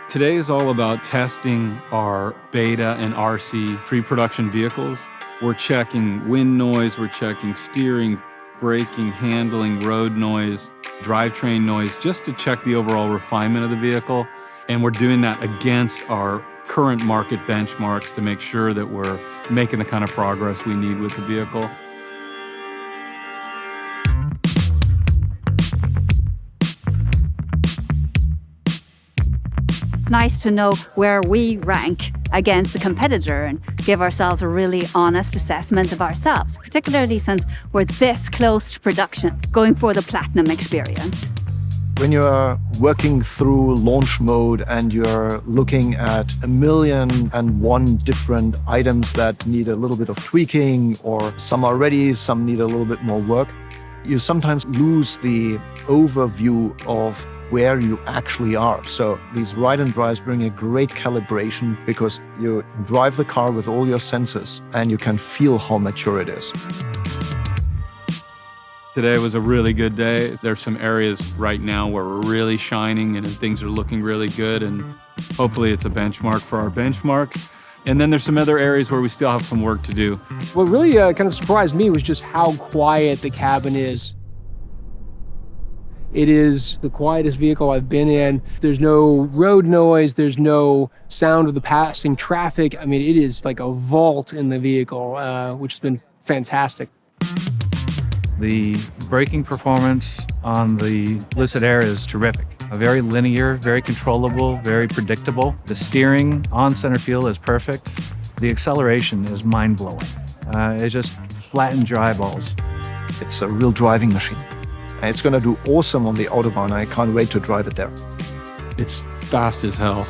Today is all about testing our beta and RC pre-production vehicles. We're checking wind noise, we're checking steering, braking, handling, road noise, drivetrain noise, just to check the overall refinement of the vehicle. And we're doing that against our current market benchmarks to make sure that we're making the kind of progress we need with the vehicle. It's nice to know where we rank against the competitor and give ourselves a really honest assessment of ourselves, particularly since we're this close to production, going for the platinum experience. When you're working through launch mode and you're looking at 1,000,001 different items that need a little bit of tweaking, or some are ready, some need a little bit more work, you sometimes lose the overview of where you actually are. So these ride and drives bring a great calibration because you drive the car with all your senses and you can feel how mature it is. Today was a really good day. There's some areas right now where we're really shining and things are looking really good, and hopefully it's a benchmark for our benchmarks. And then there's some other areas where we still have some work to do. What really kind of surprised me was just how quiet the cabin is. It is the quietest vehicle I've been in. There's no road noise. There's no sound of the passing traffic. I mean, it is like a vault in the vehicle, which has been fantastic. The braking performance on the Lucid Air is terrific. Very linear, very controllable, very predictable. The steering on center field is perfect. The acceleration is mind-blowing. It just flattened your eyeballs. It's a real driving machine. And it's going to do awesome on the Autobahn. I can't wait to drive it there. It's fast as hell.